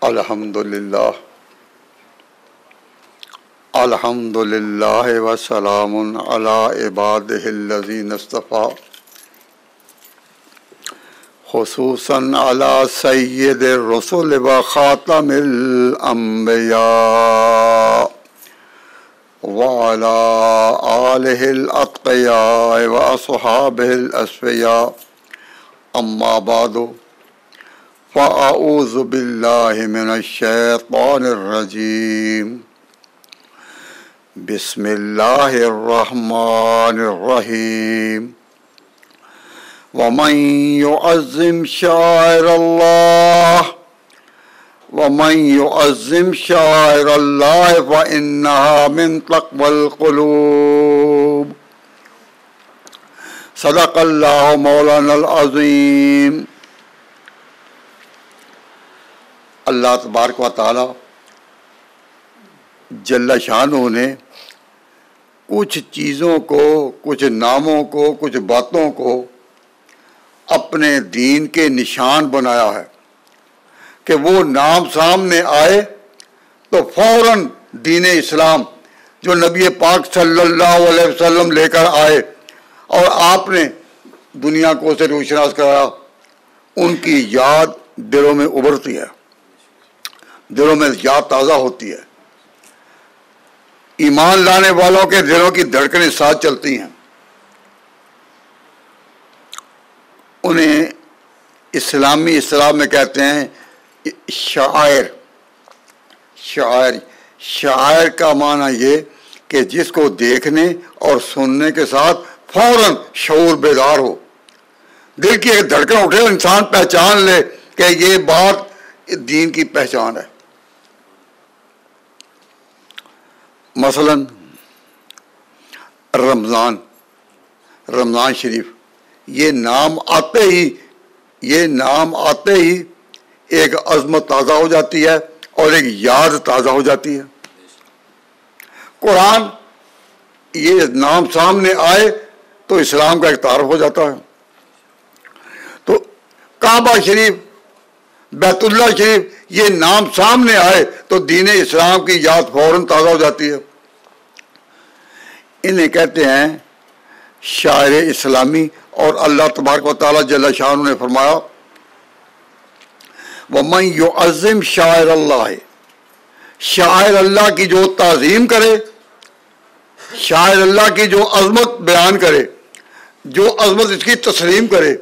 الحمدللہ الحمدللہ وسلام علی عبادہ الذین اصطفیٰ خصوصاً علی سید الرسل و خاتم الانبیاء وعلی آلہ الاتقیاء و اصحابہ الاسفیاء اما بعد فاعوذ باللہ من الشیطان الرجیم بسم اللہ الرحمن الرحیم ومن يعظم شعائر الله فإنها من تقوى القلوب صدق اللہ مولانا العظیم۔ اللہ تبارک و تعالی جل شانہ نے کچھ چیزوں کو، کچھ ناموں کو، کچھ باتوں کو اپنے دین کے نشان بنایا ہے کہ وہ نام سامنے آئے تو فوراً دین اسلام جو نبی پاک صلی اللہ علیہ وسلم لے کر آئے اور آپ نے دنیا کو اسے روشناس کرایا، ان کی یاد دلوں میں ابھرتی ہے، دلوں میں یاد تازہ ہوتی ہے، ایمان لانے والوں کے دلوں کی دھڑکنیں ساتھ چلتی ہیں۔ انہیں اسلام میں کہتے ہیں شاعر۔ شاعر کا معنی یہ کہ جس کو دیکھنے اور سننے کے ساتھ فوراً شعور بیدار ہو، دل کی ایک دھڑکن اٹھے، انسان پہچان لے کہ یہ بات دین کی پہچان ہے۔ مثلا رمضان شریف، یہ نام آتے ہی ایک عظمت تازہ ہو جاتی ہے اور ایک یاد تازہ ہو جاتی ہے۔ قرآن، یہ نام سامنے آئے تو اسلام کا ایک تعارف ہو جاتا ہے۔ تو کعبہ شریف، بیت اللہ شریف، یہ نام سامنے آئے تو دین اسلام کی یاد فوراً تازہ ہو جاتی ہے۔ انہیں کہتے ہیں شاعر اسلامی۔ اور اللہ تبارک و تعالیٰ جل شانہ نے فرمایا وَمَن يُعَظِّمْ شَعَائِرَ اللَّهِ، شاعر اللہ کی جو تعظیم کرے، شاعر اللہ کی جو عظمت بیان کرے، جو عظمت اس کی تسلیم کرے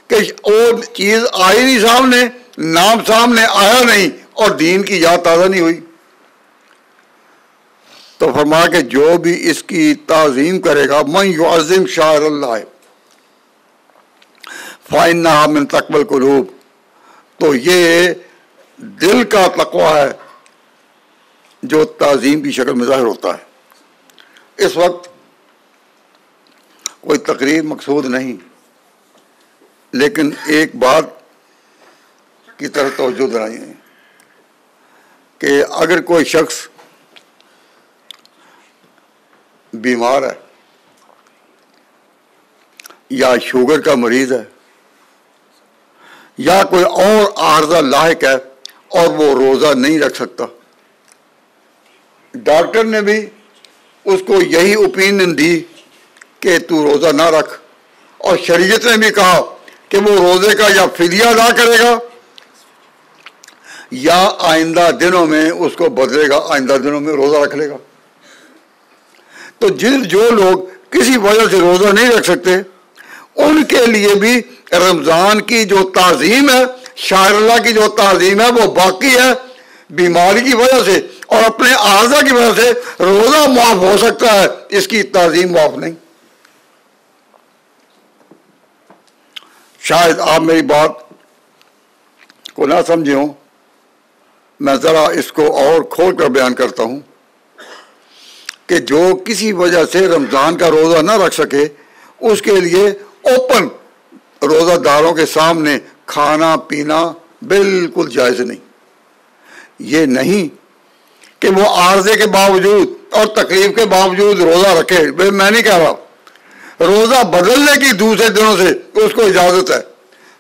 کہ وہ چیز آئی نہیں سامنے، نام سامنے آیا نہیں اور دین کی یاد تازہ نہیں ہوئی، تو فرمایا کہ جو بھی اس کی تعظیم کرے گا مَن يُعَظِّمْ شَعَائِرَ اللَّهِ فَإِنَّهَا مِن تَقْوَى الْقُلُوبِ، تو یہ دل کا تقویٰ ہے جو تعظیم کی شکل میں ظاہر ہوتا ہے۔ اس وقت کوئی تقریر مقصود نہیں، لیکن ایک بات کی طرف توجہ دلائی ہے کہ اگر کوئی شخص بیمار ہے یا شوگر کا مریض ہے یا کوئی اور عارضہ لاحق ہے اور وہ روزہ نہیں رکھ سکتا، ڈاکٹر نے بھی اس کو یہی اوپینین دی کہ تو روزہ نہ رکھ، اور شریعت نے بھی کہا کہ وہ روزے کا یا فدیہ ادا کرے گا یا آئندہ دنوں میں اس کو بدلے گا، آئندہ دنوں میں روزہ رکھ لے گا۔ تو جو لوگ کسی وجہ سے روزہ نہیں رکھ سکتے ان کے لیے بھی رمضان کی جو تعظیم ہے، شاعر اللہ کی جو تعظیم ہے وہ باقی ہے۔ بیماری کی وجہ سے اور اپنے اعضاء کی وجہ سے روزہ معاف ہو سکتا ہے، اس کی تعظیم معاف نہیں۔ شاید آپ میری بات کو نہ سمجھے ہوں، میں ذرا اس کو اور کھول کر بیان کرتا ہوں کہ جو کسی وجہ سے رمضان کا روزہ نہ رکھ سکے اس کے لیے اوپن روزہ داروں کے سامنے کھانا پینا بالکل جائز نہیں۔ یہ نہیں کہ وہ عارضے کے باوجود اور تکلیف کے باوجود روزہ رکھے، میں نہیں کہہ رہا، روزہ بدلنے کی دوسرے دنوں سے اس کو اجازت ہے۔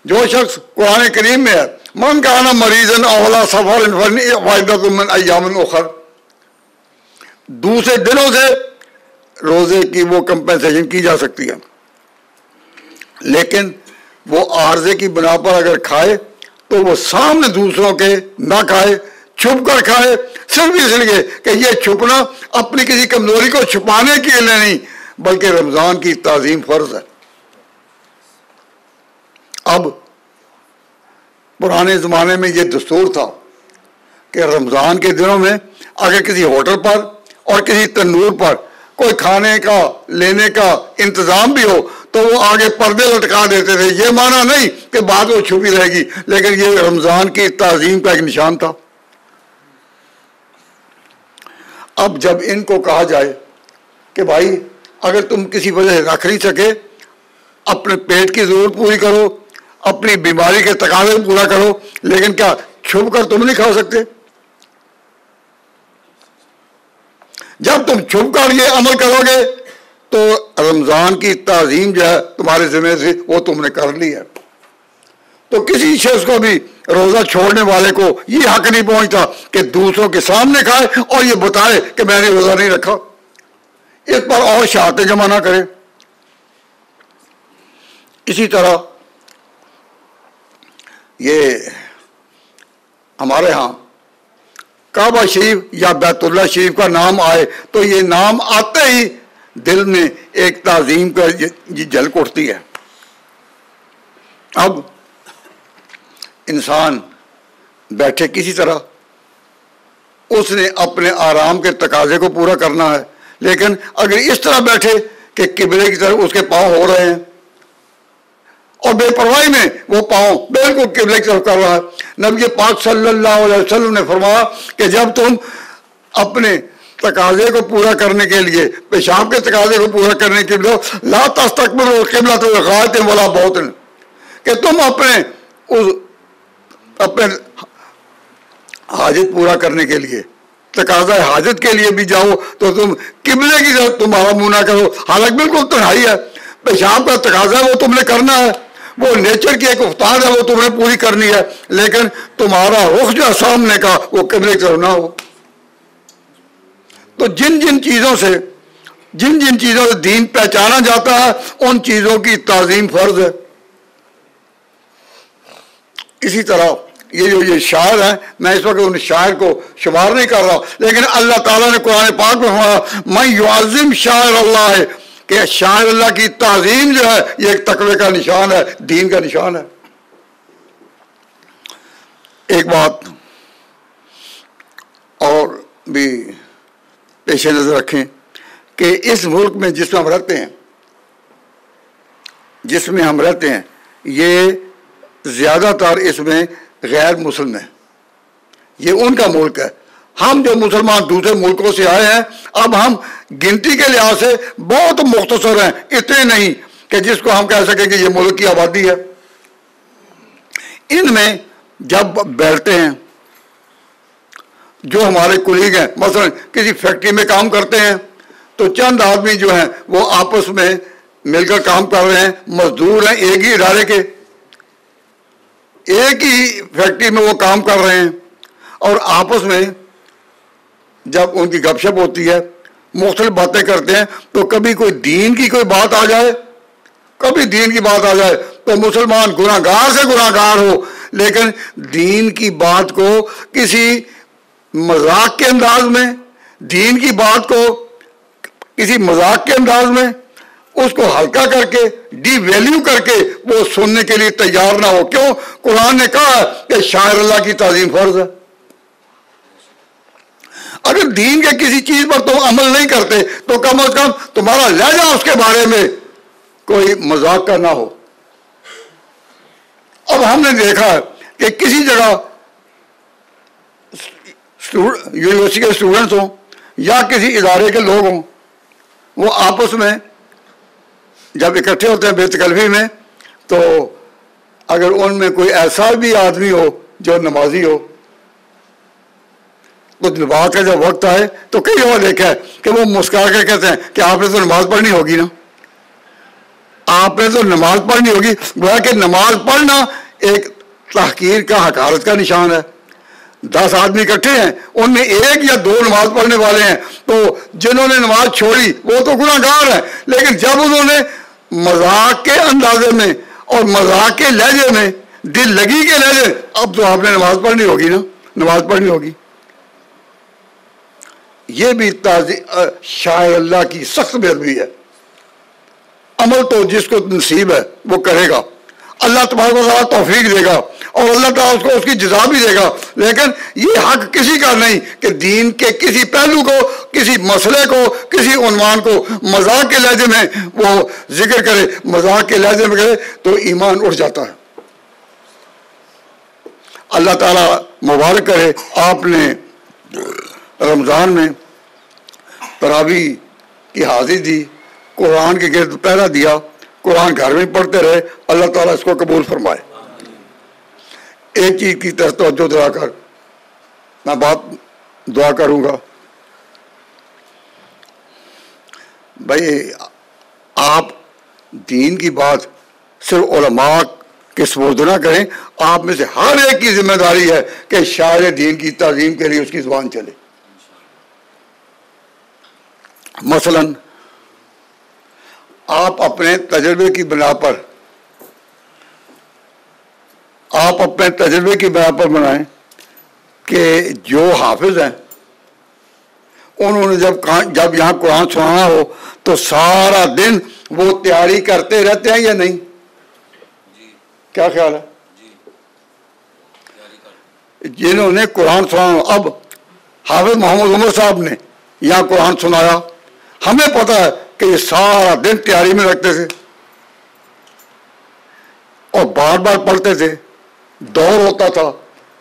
جو شخص قرآن کریم میں ہے من کانا مریضن اولا سفر فائدۃ من ایام اخر، دوسرے دنوں سے روزے کی وہ کمپنسیشن کی جا سکتی ہے، لیکن وہ عارضے کی بنا پر اگر کھائے تو وہ سامنے دوسروں کے نہ کھائے، چھپ کر کھائے، صرف اس لیے کہ یہ چھپنا اپنی کسی کمزوری کو چھپانے کے لیے نہیں بلکہ رمضان کی تعظیم فرض ہے۔ اب پرانے زمانے میں یہ دستور تھا کہ رمضان کے دنوں میں اگر کسی ہوٹل پر اور کسی تنور پر کوئی کھانے کا لینے کا انتظام بھی ہو تو وہ آگے پردے لٹکا دیتے تھے، یہ مانا نہیں کہ بعد وہ چھپی رہے گی، لیکن یہ رمضان کی تعظیم کا ایک نشان تھا۔ اب جب ان کو کہا جائے کہ بھائی اگر تم کسی وجہ سے رکھ نہیں سکے، اپنے پیٹ کی ضرورت پوری کرو، اپنی بیماری کے تقاضے پورا کرو، لیکن کیا چھپ کر تم نہیں کھا سکتے؟ جب تم چھپ کر یہ عمل کرو گے تو رمضان کی تعظیم جو ہے تمہارے ذمہ سے وہ تم نے کر لی ہے۔ تو کسی شخص کو بھی روزہ چھوڑنے والے کو یہ حق نہیں پہنچتا کہ دوسروں کے سامنے کھائے اور یہ بتائے کہ میں نے روزہ نہیں رکھا، اس پر اور شہادتیں جمع نہ کرے۔ اسی طرح یہ ہمارے ہاں کعبہ شریف یا بیت اللہ شریف کا نام آئے تو یہ نام آتے ہی دل میں ایک تعظیم کا جھلک اٹھتی ہے۔ اب انسان بیٹھے کسی طرح، اس نے اپنے آرام کے تقاضے کو پورا کرنا ہے، لیکن اگر اس طرح بیٹھے کہ قبلے کی طرف اس کے پاؤں ہو رہے ہیں اور بے پرواہی میں وہ پاؤں بالکل قبلے کی طرف کر رہا ہے، نبی پاک صلی اللہ علیہ وسلم نے فرمایا کہ جب تم اپنے تقاضے کو پورا کرنے کے لیے، پیشاب کے تقاضے کو پورا کرنے کے لیے لا تستقبلوا القبلۃ بغائط ولا باطن، کہ تم اپنے حاجت پورا کرنے کے لیے، تقاضا حاجت کے لیے بھی جاؤ تو تم قبلے کی طرف تمہارا منہ نہ کرو، حالانکہ بالکل تنہائی ہے، پیشاب کا تقاضا ہے وہ تم نے کرنا ہے، وہ نیچر کی ایک افتاد ہے وہ تم نے پوری کرنی ہے، لیکن تمہارا رخ جو سامنے کا وہ قبلے کی طرف نہ ہو۔ تو جن جن چیزوں سے دین پہچانا جاتا ہے ان چیزوں کی تعظیم فرض ہے۔ اسی طرح یہ شاعر ہیں، میں اس وقت ان شاعر کو شمار نہیں کر رہا، لیکن اللہ تعالیٰ نے قرآن پاک میں فرمایا من یعظم شاعر اللہ ہے، کہ شاعر اللہ کی تعظیم جو ہے یہ ایک تقوی کا نشان ہے، دین کا نشان ہے۔ ایک بات اور بھی پیش نظر رکھیں کہ اس ملک میں جس میں ہم رہتے ہیں یہ زیادہ تر اس میں غیر مسلم ہیں، یہ ان کا ملک ہے۔ ہم جو مسلمان دوسرے ملکوں سے آئے ہیں اب ہم گنتی کے لحاظ سے بہت مختصر ہیں، اتنے نہیں کہ جس کو ہم کہہ سکیں کہ یہ ملک کی آبادی ہے۔ ان میں جب بیٹھتے ہیں جو ہمارے کولیگ ہیں، مثلا کسی فیکٹری میں کام کرتے ہیں تو چند آدمی جو ہیں وہ آپس میں مل کر کام کر رہے ہیں، مزدور ہیں ایک ہی ادارے کے، ایک ہی فیکٹری میں وہ کام کر رہے ہیں، اور آپس میں جب ان کی گپ شپ ہوتی ہے مختلف باتیں کرتے ہیں تو کبھی کوئی دین کی کوئی بات آ جائے تو مسلمان گناہگار سے گناہگار ہو، لیکن دین کی بات کو کسی مذاق کے انداز میں، دین کی بات کو کسی مذاق کے انداز میں اس کو ہلکا کر کے ڈی ویلیو کر کے وہ سننے کے لیے تیار نہ ہو۔ کیوں؟ قرآن نے کہا کہ شاعر اللہ کی تعظیم فرض ہے۔ اگر دین کے کسی چیز پر تم عمل نہیں کرتے تو کم از کم تمہارا لہجہ اس کے بارے میں کوئی مذاق کا نہ ہو۔ اب ہم نے دیکھا ہے کہ کسی جگہ یونیورسٹی کے اسٹوڈنٹس ہوں یا کسی ادارے کے لوگ ہوں، وہ آپس میں جب اکٹھے ہوتے ہیں بے تکلفی میں، تو اگر ان میں کوئی ایسا بھی آدمی ہو جو نمازی ہو تو نماز کا جب وقت آئے تو کئی اور دیکھا ہے کہ وہ مسکرا کے کہتے ہیں کہ آپ نے تو نماز پڑھنی ہوگی نا، آپ نے تو نماز پڑھنی ہوگی۔ گویا کہ نماز پڑھنا ایک تحقیر کا، حقارت کا نشان ہے۔ 10 آدمی اکٹھے ہیں، ان میں 1 یا 2 نماز پڑھنے والے ہیں، تو جنہوں نے نماز چھوڑی وہ تو گناہ گار ہیں، لیکن جب انہوں نے مذاق کے اندازے میں اور مذاق کے لہجے میں، دل لگی کے لہجے، اب تو آپ نے نماز پڑھنی ہوگی نا، نماز پڑھنی ہوگی۔ یہ بھی شاعر اللہ کی سخت بے ادبی ہے۔ عمل تو جس کو نصیب ہے وہ کرے گا، اللہ تبارک و تعالیٰ توفیق دے گا اور اللہ تعالیٰ اس کو اس کی جزا بھی دے گا، لیکن یہ حق کسی کا نہیں کہ دین کے کسی پہلو کو، کسی مسئلے کو، کسی عنوان کو مذاق کے لہجے میں وہ ذکر کرے، مذاق کے لہجے میں کرے تو ایمان اٹھ جاتا ہے۔ اللہ تعالیٰ مبارک کرے، آپ نے رمضان میں تراویح کی حاضری دی، قرآن کے گرد پہرا دیا، قرآن گھر میں پڑھتے رہے، اللہ تعالیٰ اس کو قبول فرمائے۔ ایک چیز کی طرف توجہ دلا کر میں بات دعا کروں گا، بھائی آپ دین کی بات صرف علماء کے سپرد نہ کریں، آپ میں سے ہر ایک کی ذمہ داری ہے کہ شاعر دین کی تعظیم کے لیے اس کی زبان چلے۔ مثلا آپ اپنے تجربے کی بنا پر بنائیں کہ جو حافظ ہیں انہوں نے جب یہاں قرآن سنانا ہو تو سارا دن وہ تیاری کرتے رہتے ہیں یا نہیں؟ کیا خیال ہے؟ جنہوں نے قرآن سنانا، اب حافظ محمد عمر صاحب نے یہاں قرآن سنایا، ہمیں پتا ہے کہ یہ سارا دن تیاری میں رکھتے تھے اور بار بار پڑھتے تھے، دور ہوتا تھا،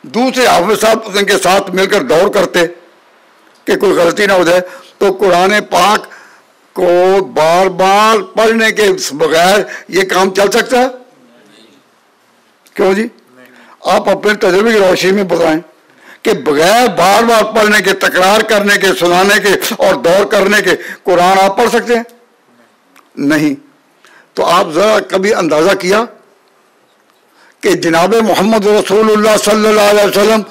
دوسرے حافظ صاحب ان کے ساتھ مل کر دور کرتے کہ کوئی غلطی نہ ہو جائے، تو قرآن پاک کو بار بار پڑھنے کے بغیر یہ کام چل سکتا ہے؟ کیوں جی؟ آپ اپنے تجربے کی روشنی میں بتائیں کہ بغیر بار بار پڑھنے کے، تکرار کرنے کے، سنانے کے اور دور کرنے کے قرآن آپ پڑھ سکتے ہیں؟ نہیں۔ تو آپ ذرا کبھی اندازہ کیا کہ جناب محمد رسول اللہ صلی اللہ علیہ وسلم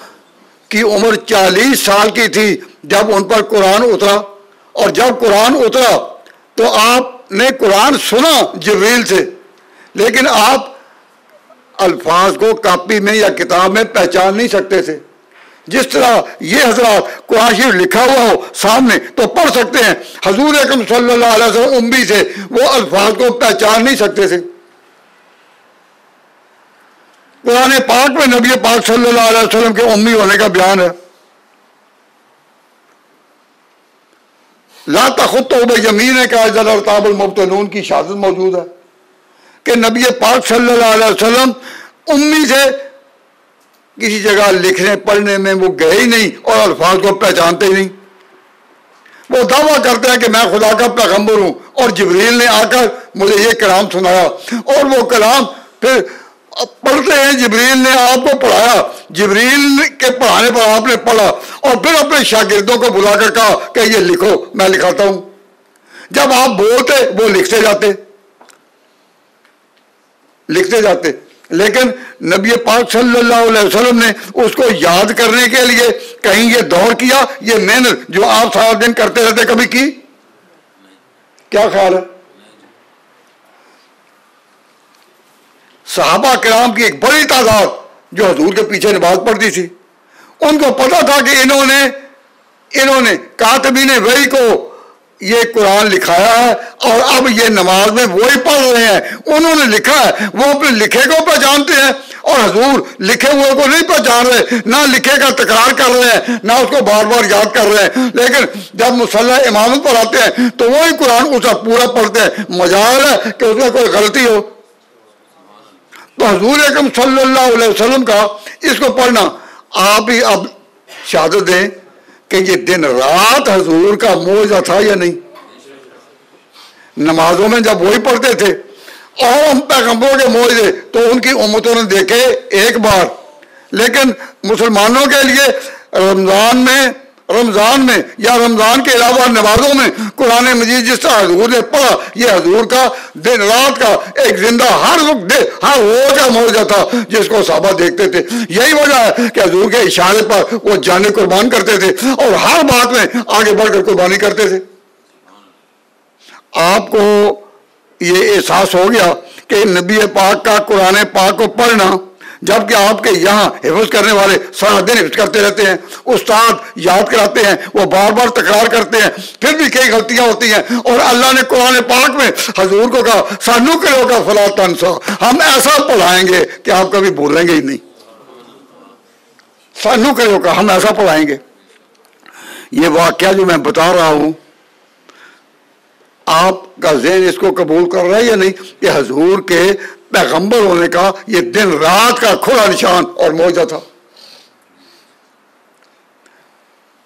کی عمر 40 سال کی تھی جب ان پر قرآن اترا، اور جب قرآن اترا تو آپ نے قرآن سنا جبریل سے، لیکن آپ الفاظ کو کاپی میں یا کتاب میں پہچان نہیں سکتے تھے۔ جس طرح یہ حضرات قرآن شریف لکھا ہوا ہو سامنے تو پڑھ سکتے ہیں، حضور اکرم صلی اللہ علیہ وسلم امی سے وہ الفاظ کو پہچان نہیں سکتے تھے۔ قرآن پاک میں نبی پاک صلی اللہ علیہ وسلم کے امی ہونے کا بیان ہے۔ لا تخطوا بیمینک اذا ارتاب المبطلون کی شہادت موجود ہے کہ نبی پاک صلی اللہ علیہ وسلم امی سے کسی جگہ لکھنے پڑھنے میں وہ گئے ہی نہیں اور الفاظ کو پہچانتے ہی نہیں۔ وہ دعویٰ کرتے ہیں کہ میں خدا کا پیغمبر ہوں، اور جبریل نے آ کر مجھے یہ کلام سنایا، اور وہ کلام پھر پڑھتے ہیں، جبریل نے آپ کو پڑھایا، جبریل کے پڑھانے پر آپ نے پڑھا، اور پھر اپنے شاگردوں کو بلا کر کہا کہ یہ لکھو، میں لکھاتا ہوں۔ جب آپ بولتے وہ لکھتے جاتے، لیکن نبی پاک صلی اللہ علیہ وسلم نے اس کو یاد کرنے کے لیے کہیں یہ دور کیا، یہ محنت جو آپ سارا دن کرتے رہتے کبھی کی؟ کیا خیال ہے؟ صحابہ کرام کی ایک بڑی تعداد جو حضور کے پیچھے نماز پڑھتی تھی، ان کو پتا تھا کہ انہوں نے کاتبین وحی کو یہ قرآن لکھایا ہے، اور اب یہ نماز میں وہی پڑھ رہے ہیں، انہوں نے لکھا ہے، وہ اپنے لکھے کو پہچانتے ہیں، اور حضور لکھے ہوئے کو نہیں پہچان رہے، نہ لکھے کا تکرار کر رہے ہیں، نہ اس کو بار بار یاد کر رہے ہیں، لیکن جب مصلی امامت پر آتے ہیں تو وہی قرآن اسے پورا پڑھتے ہیں۔ مجال ہے کہ اس میں کوئی غلطی ہو؟ تو حضور اکرم صلی اللہ علیہ وسلم کا اس کو پڑھنا، آپ ہی اب شہادت دیں کہ یہ دن رات حضور کا معجزہ تھا یا نہیں؟ نمازوں میں جب وہی پڑھتے تھے، اور ہم پیغمبروں کے معجزے تو ان کی امتوں نے دیکھے ایک بار، لیکن مسلمانوں کے لیے رمضان میں رمضان میں یا رمضان کے علاوہ نمازوں میں قرآن مجید جس طرح حضور نے پڑھا، یہ حضور کا دن رات کا ایک زندہ ہر وقت ہر روز کا معجزہ تھا جس کو صحابہ دیکھتے تھے۔ یہی وجہ ہے کہ حضور کے اشارے پر وہ جانیں قربان کرتے تھے اور ہر بات میں آگے بڑھ کر قربانی کرتے تھے۔ آپ کو یہ احساس ہو گیا کہ نبی پاک کا قرآن پاک کو پڑھنا، جبکہ آپ کے یہاں حفظ کرنے والے سارا دن حفظ کرتے رہتے ہیں، استاد یاد کراتے ہیں، وہ بار بار تکرار کرتے ہیں، پھر بھی کئی غلطیاں ہوتی ہیں، اور اللہ نے قرآن پاک میں حضور کو کہا سانو کرو کا فلا تنسا، ہم ایسا پڑھائیں گے کہ آپ کبھی بھولیں گے ہی نہیں۔ سانو کرو کا ہم ایسا پڑھائیں گے۔ یہ واقعہ جو میں بتا رہا ہوں، آپ کا ذہن اس کو قبول کر رہا ہے یا نہیں کہ حضور کے پیغمبر ہونے کا یہ دن رات کا کھلا نشان اور معجزہ تھا؟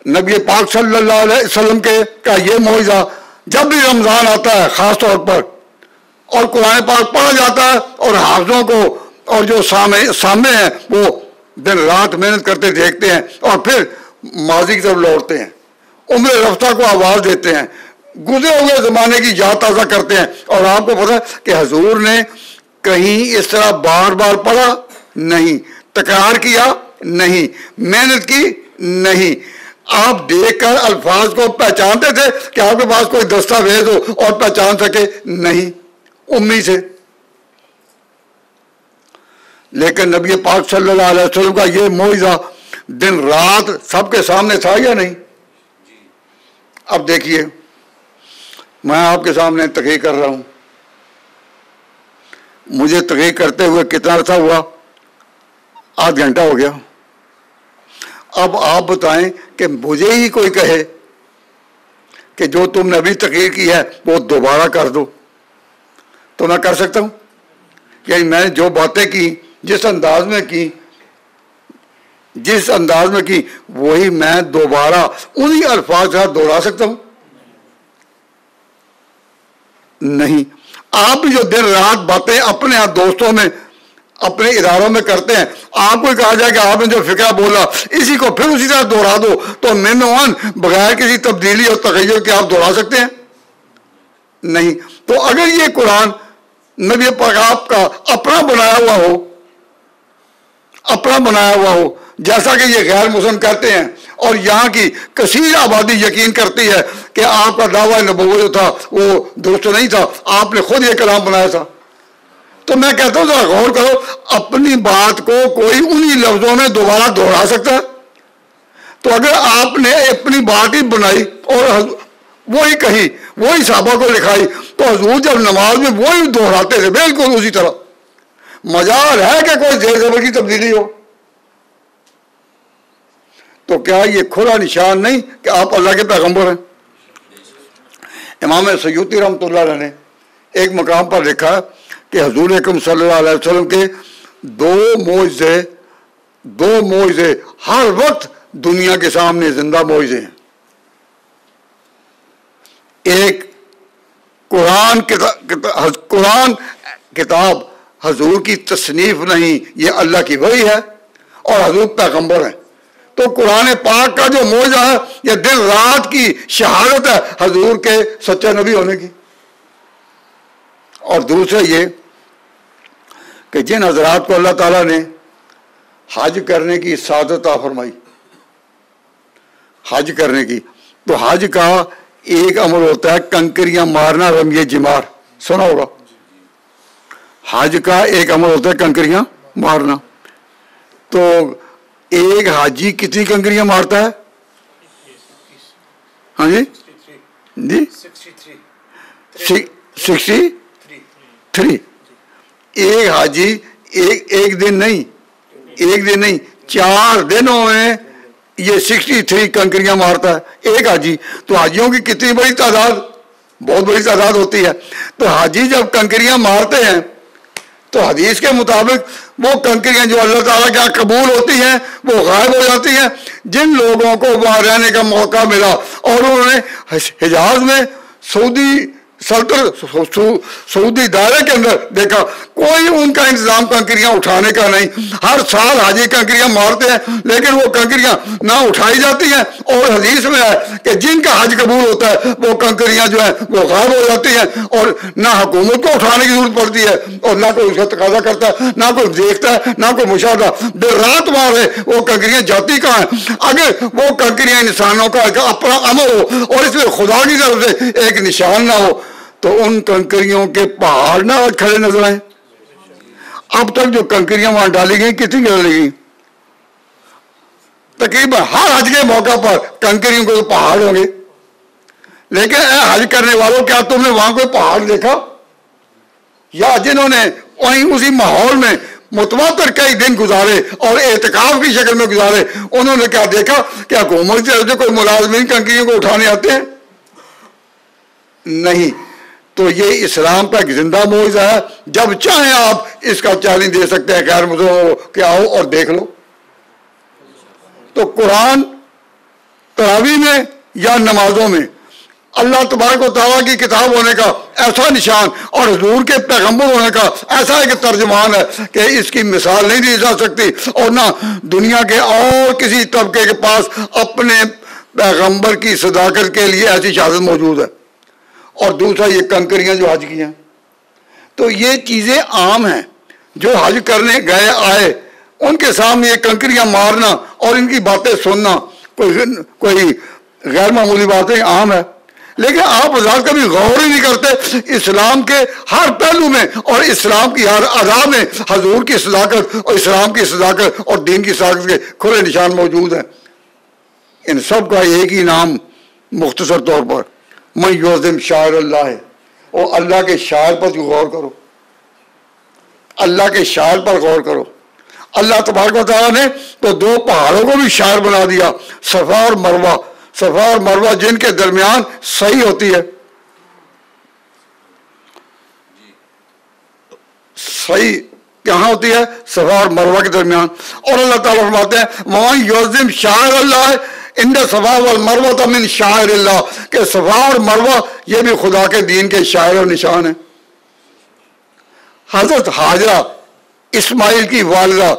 نبی پاک صلی اللہ علیہ وسلم کا یہ معجزہ جب بھی رمضان آتا ہے خاص طور پر، اور قرآن پاک پڑھا جاتا ہے اور حافظوں کو اور جو سامنے ہیں وہ دن رات محنت کرتے دیکھتے ہیں اور پھر ماضی کی طرف لوٹتے ہیں، عمر رفتہ کو آواز دیتے ہیں، گزرے ہوئے زمانے کی یاد تازہ کرتے ہیں۔ اور آپ کو پتہ ہے کہ حضور نے کہیں اس طرح بار بار پڑھا نہیں، تکرار کیا نہیں، محنت کی نہیں، آپ دیکھ کر الفاظ کو پہچانتے تھے کہ آپ کے پاس کوئی دستاویز ہو اور پہچان سکے؟ نہیں، امی سے۔ لیکن نبی پاک صلی اللہ علیہ وسلم کا یہ معجزہ دن رات سب کے سامنے تھا یا نہیں؟ اب دیکھیے، میں آپ کے سامنے تقریر کر رہا ہوں، مجھے تقریر کرتے ہوئے کتنا عرصہ ہوا؟ آدھ گھنٹہ ہو گیا۔ اب آپ بتائیں کہ مجھے ہی کوئی کہے کہ جو تم نے ابھی تقریر کی ہے وہ دوبارہ کر دو، تو میں کر سکتا ہوں؟ یعنی میں نے جو باتیں کی، جس انداز میں کی وہی میں دوبارہ انہی الفاظ سے دوہرا سکتا ہوں؟ نہیں۔ آپ بھی جو دن رات باتیں اپنے دوستوں میں اپنے اداروں میں کرتے ہیں، آپ کو کہا جائے کہ آپ نے جو فکرہ بولا اسی کو پھر اسی طرح دوہرا دو، تو من بغیر کسی تبدیلی اور تغیر کے آپ دوہرا سکتے ہیں؟ نہیں۔ تو اگر یہ قرآن نبی پاک آپ کا اپنا بنایا ہوا ہو جیسا کہ یہ غیر مسلم کہتے ہیں، اور یہاں کی کثیر آبادی یقین کرتی ہے کہ آپ کا دعویٰ نبوت جو تھا وہ درست نہیں تھا، آپ نے خود یہ کلام بنایا تھا، تو میں کہتا ہوں ذرا غور کرو، اپنی بات کو کوئی انہی لفظوں میں دوبارہ دوہرا سکتا ہے؟ تو اگر آپ نے اپنی بات ہی بنائی اور وہی کہی، وہی صحابہ کو لکھائی، تو حضور جب نماز میں وہی دوہراتے تھے بالکل اسی طرح، مجال ہے کہ کوئی زیر زبر کی تبدیلی ہو؟ تو کیا یہ کھلا نشان نہیں کہ آپ اللہ کے پیغمبر ہیں؟ امام سیوطی رحمۃ اللہ علیہ نے ایک مقام پر لکھا کہ حضور اکرم صلی اللہ علیہ وسلم کے دو معجزے ہر وقت دنیا کے سامنے زندہ معجزے ہیں۔ ایک قرآن کتاب حضور کی تصنیف نہیں، یہ اللہ کی وحی ہے اور حضور پیغمبر ہیں۔ تو قرآن پاک کا جو معجزہ ہے یہ دن رات کی شہادت ہے حضور کے سچے نبی ہونے کی۔ اور دوسرا یہ کہ جن حضرات کو اللہ تعالیٰ نے حج کرنے کی سعادت عطا فرمائی، حج کرنے کی، تو حج کا ایک عمل ہوتا ہے کنکریاں مارنا، رمی جمار، سنا ہوگا۔ حج کا ایک عمل ہوتا ہے کنکریاں مارنا، تو ایک حاجی کتنی کنکریاں مارتا ہے؟ ہاں جی 63۔ ایک حاجی ایک دن نہیں 4 دنوں میں یہ 63 کنکریاں مارتا ہے ایک حاجی۔ تو حاجیوں کی کتنی بڑی تعداد، بہت بڑی تعداد ہوتی ہے۔ تو حاجی جب کنکریاں مارتے ہیں تو حدیث کے مطابق وہ کنکریاں جو اللہ تعالیٰ کے قبول ہوتی ہیں وہ غائب ہو جاتی ہیں۔ جن لوگوں کو وہاں رہنے کا موقع ملا اور انہوں نے حجاز میں سعودی سعودی دائرے کے اندر دیکھا کوئی ان کا انتظام کنکریاں اٹھانے کا نہیں. ہر سال حاجی کنکریاں مارتے ہیں لیکن وہ کنکریاں نہ اٹھائی جاتی ہیں, اور حدیث میں ہے کہ جن کا حج قبول ہوتا ہے وہ کنکریاں جو ہیں وہ غائب ہو جاتی ہیں, اور نہ حکومت کو اٹھانے کی ضرورت پڑتی ہے اور نہ کوئی اس کا تقاضا کرتا ہے, نہ کوئی دیکھتا ہے, نہ کوئی مشاہدہ. دیر رات مارے وہ کنکریاں جاتی کہاں ہیں؟ اگر وہ کنکریاں انسانوں کا اپنا عمل ہو اور اس میں خدا کی طرف سے ایک نشان نہ ہو تو ان کنکریوں کے پہاڑ نہ کھڑے نظر آئیں. اب تک جو کنکریاں وہاں ڈالی گئی کتنی ڈالی گئی؟ تقریباً ہر حج کے موقع پر کنکریوں کے پہاڑ ہوں گے, لیکن اے حج کرنے والوں کیا تم نے وہاں کوئی پہاڑ دیکھا؟ یا جنہوں نے وہیں اسی ماحول میں متواتر کئی دن گزارے اور اعتکاف کی شکل میں گزارے, انہوں نے کیا دیکھا کہ حکومت سے کوئی ملازمین کنکریوں کو اٹھانے آتے ہیں؟ نہیں. تو یہ اسلام کا ایک زندہ معجزہ ہے. جب چاہیں آپ اس کا چیلنج دے سکتے ہیں غیر مسلموں کو کہ آؤ اور دیکھ لو. تو قرآن تراویح میں یا نمازوں میں اللہ تبارک و تعالیٰ کی کتاب ہونے کا ایسا نشان اور حضور کے پیغمبر ہونے کا ایسا ایک ترجمان ہے کہ اس کی مثال نہیں دی جا سکتی, اور نہ دنیا کے اور کسی طبقے کے پاس اپنے پیغمبر کی صداقت کے لیے ایسی شہادت موجود ہے. اور دوسرا یہ کنکریاں جو حج کی ہیں, تو یہ چیزیں عام ہیں. جو حج کرنے گئے آئے ان کے سامنے یہ کنکریاں مارنا اور ان کی باتیں سننا کوئی غیر معمولی باتیں عام ہے. لیکن آپ حضرات کبھی غور ہی نہیں کرتے اسلام کے ہر پہلو میں اور اسلام کی ہر ادا میں حضور کی صداقت اور اسلام کی صداقت اور دین کی صداقت کے کھلے نشان موجود ہیں. ان سب کا ایک ہی نام مختصر طور پر من یعظم شعائر اللہ ہے. اور اللہ کے شاعر پر غور کرو, اللہ کے شاعر پر غور کرو. اللہ تبارک و تعالیٰ نے تو دو پہاڑوں کو بھی شاعر بنا دیا, صفا اور مروہ. صفا اور مروہ جن کے درمیان صحیح ہوتی ہے, صحیح کہاں ہوتی ہے؟ صفا اور مروہ کے درمیان. اور اللہ تعالیٰ فرماتے ہیں وَمَن یعظم شعائر اللہ ان صفا والمروہ من شعائر اللہ, کہ صفا اور مروہ یہ بھی خدا کے دین کے شاعر اور نشان ہیں. حضرت حاجرہ اسماعیل کی والدہ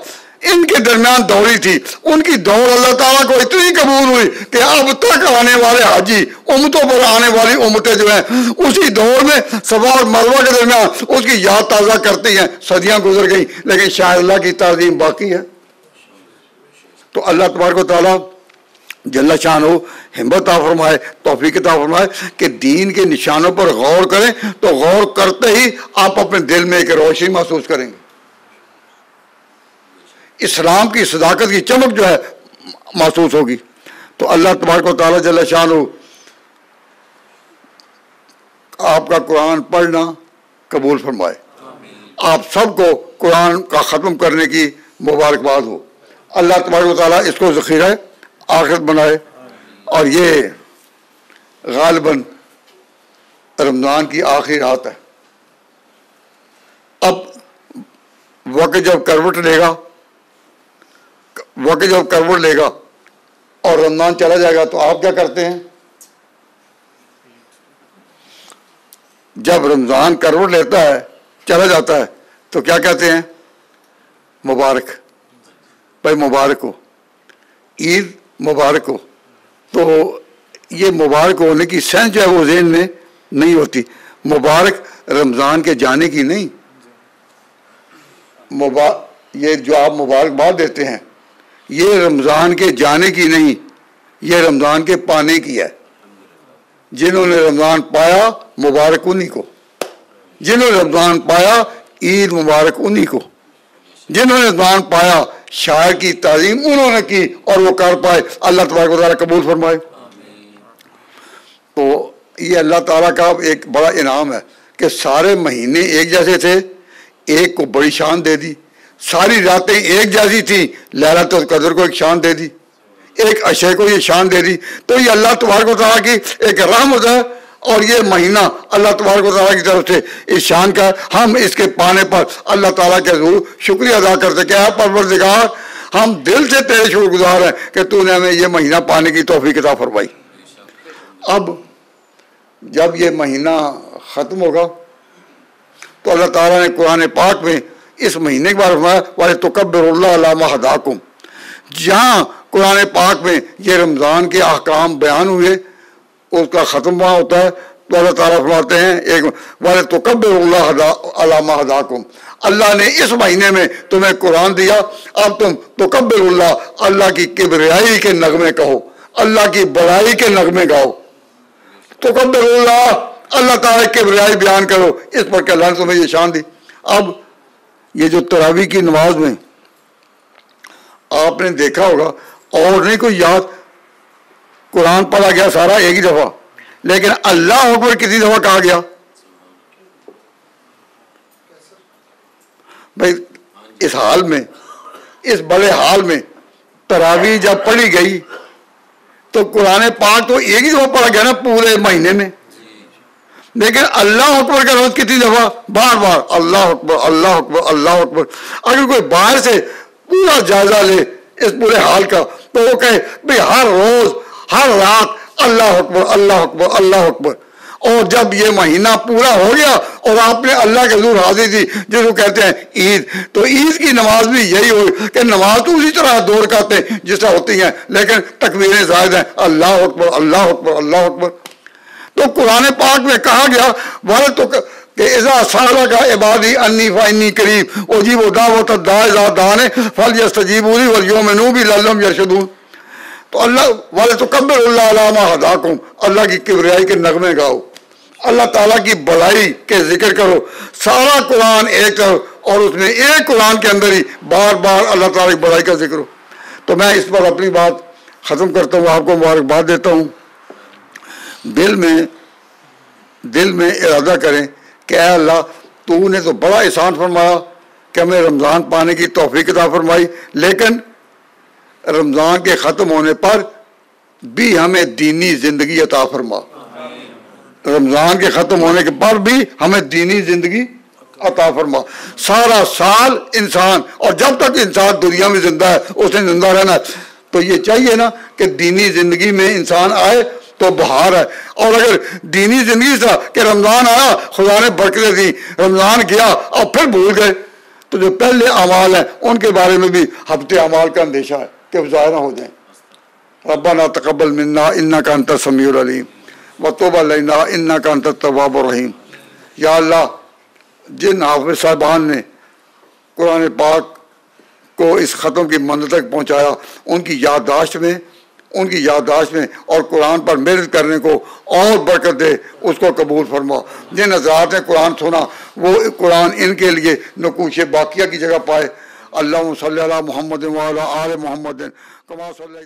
ان کے درمیان دوڑی تھی, ان کی دوڑ اللہ تعالیٰ کو اتنی قبول ہوئی کہ اب تک آنے والے حاجی امتوں پر آنے والی امتیں جو ہیں اسی دوڑ میں صفا اور مروہ کے درمیان اس کی یاد تازہ کرتی ہیں. صدیاں گزر گئی لیکن شاعر اللہ کی تعظیم باقی ہے. تو اللہ تبارک و تعالیٰ جل شانہ ہمت عطا فرمائے, توفیق عطا فرمائے کہ دین کے نشانوں پر غور کریں, تو غور کرتے ہی آپ اپنے دل میں ایک روشنی محسوس کریں گے. اسلام کی صداقت کی چمک جو ہے محسوس ہوگی. تو اللہ تبارک و تعالیٰ جل شانہ آپ کا قرآن پڑھنا قبول فرمائے. آپ سب کو قرآن کا ختم کرنے کی مبارکباد ہو. اللہ تبارک و تعالیٰ اس کو ذخیرہ آخرت بنائے. اور یہ غالباً رمضان کی آخری رات ہے. اب وقت جب کروٹ لے گا اور رمضان چلا جائے گا تو آپ کیا کرتے ہیں؟ جب رمضان کروٹ لیتا ہے چلا جاتا ہے تو کیا کہتے ہیں؟ مبارک بھائی, مبارک ہو, عید مبارک ہو. تو یہ مبارک ہونے کی سینس جو ہے وہ ذہن میں نہیں ہوتی. مبارک رمضان کے جانے کی نہیں, یہ جو آپ مبارکباد دیتے ہیں یہ رمضان کے جانے کی نہیں, یہ رمضان کے پانے کی ہے. جنہوں نے رمضان پایا مبارک انہی کو, جنہوں نے رمضان پایا عید مبارک انہی کو, جنہوں نے رمضان پایا شاعر کی تعظیم انہوں نے کی اور وہ کر پائے. اللہ تبارک و تعالیٰ قبول فرمائے. تو یہ اللہ تعالیٰ کا ایک بڑا انعام ہے کہ سارے مہینے ایک جیسے تھے, ایک کو بڑی شان دے دی. ساری راتیں ایک جیسی تھیں, لیلۃ القدر کو ایک شان دے دی, ایک عشرے کو یہ شان دے دی. تو یہ اللہ تبارک و تعالیٰ کی ایک رحمت ہے. اور یہ مہینہ اللہ تبارک و تعالیٰ کی طرف سے اس شان کا, ہم اس کے پانے پر اللہ تعالیٰ کے حضور شکریہ ادا کرتے کہ اے پروردگار ہم دل سے تیرے شکر گزار ہیں کہ تو نے ہمیں یہ مہینہ پانے کی توفیق عطا فرمائی. اب جب یہ مہینہ ختم ہوگا تو اللہ تعالیٰ نے قرآن پاک میں اس مہینے کے بارے میں فرمایا وَلِتُكَبِّرُوا اللَّهَ عَلَىٰ مَا هَدَاكُمْ. جہاں قرآن پاک میں یہ رمضان کے احکام بیان ہوئے اس کا ختم وہاں ہوتا ہے تو اللہ تعالیٰ فرماتے ہیں ایک وَلِتُكَبِّرُوا اللَّهَ عَلَىٰ مَا هَدَاكُمْ. اللہ نے اس مہینے میں تمہیں قرآن دیا، اب تم تکبر اللہ کی کبریائی کے نغمے کہو، اللہ کی بڑائی کے نغمے گاؤ. تکبر اللہ تعالیٰ کی کبریائی بیان کرو، اس پر کہ اللہ نے تمہیں یہ شان دی. اب یہ جو تراویح کی نماز میں آپ نے دیکھا ہوگا اور نہیں کوئی یاد، قرآن پڑھا گیا سارا ایک ہی دفعہ، لیکن اللہ اکبر کتنی دفعہ کہا گیا؟ بھائی اس حال میں، اس بڑے حال میں تراویح جب پڑھی گئی تو قرآن پاک تو ایک ہی دفعہ پڑھا گیا نا پورے مہینے میں، لیکن اللہ اکبر کا لفظ کتنی دفعہ؟ بار بار اللہ اکبر اللہ اکبر اللہ اکبر. اگر کوئی باہر سے پورا جائزہ لے اس پورے حال کا تو وہ کہے بھئی ہر روز ہر رات اللہ اکبر اللہ اکبر اللہ اکبر. اور جب یہ مہینہ پورا ہو گیا اور آپ نے اللہ کے حضور حاضری دی جس کو کہتے ہیں عید، تو عید کی نماز بھی یہی ہوئی کہ نماز تو اسی طرح دو رکعتیں جس طرح ہوتی ہیں لیکن تکبیریں زائد ہیں، اللہ اکبر اللہ اکبر اللہ اکبر. تو قرآن پاک میں کہا گیا والے تو کہ اذا سالک عبادی انی فانی قریب اجیب دعوت الداعی اذا دعان فلیستجیبوا لی ولیؤمنوا بی لعلہم یرشدون. تو اللہ والے تو کبر اللہ علی ما ہداکم، اللہ کی کبریائی کے نغمے گاؤ، اللہ تعالیٰ کی بڑائی کے ذکر کرو. سارا قرآن ایک طرف اور اس میں ایک قرآن کے اندر ہی بار بار اللہ تعالیٰ کی بڑائی کا ذکر ہو. تو میں اس پر اپنی بات ختم کرتا ہوں، آپ کو مبارکباد دیتا ہوں. دل میں ارادہ کریں کہ اے اللہ تو نے تو بڑا احسان فرمایا کہ ہمیں رمضان پانے کی توفیق عطا فرمائی، لیکن رمضان کے ختم ہونے پر بھی ہمیں دینی زندگی عطا فرما. رمضان کے ختم ہونے کے بعد بھی ہمیں دینی زندگی عطا فرما. سارا سال انسان، اور جب تک انسان دنیا میں زندہ ہے اس نے زندہ رہنا ہے، تو یہ چاہیے نا کہ دینی زندگی میں انسان آئے تو بہار ہے. اور اگر دینی زندگی سے کہ رمضان آیا خدا نے برکتیں دی، رمضان گیا اور پھر بھول گئے، تو جو پہلے اعمال ہیں ان کے بارے میں بھی ہفتے اعمال کا اندیشہ ہے کہ وہ ضائع نہ ہو جائیں. ربنا تقبل منا انک انت السمیع العلیم وتب علینا انک انت التواب الرحیم. یا اللہ جن حافظ صاحبان نے قرآن پاک کو اس ختم کی منزل تک پہنچایا ان کی یادداشت میں اور قرآن پر محنت کرنے کو اور برکت دے، اس کو قبول فرما. جن حضرات نے قرآن سنا وہ قرآن ان کے لیے نقوش باقیہ کی جگہ پائے. اللہم صلی علی محمد وعلی آل محمد کما صلی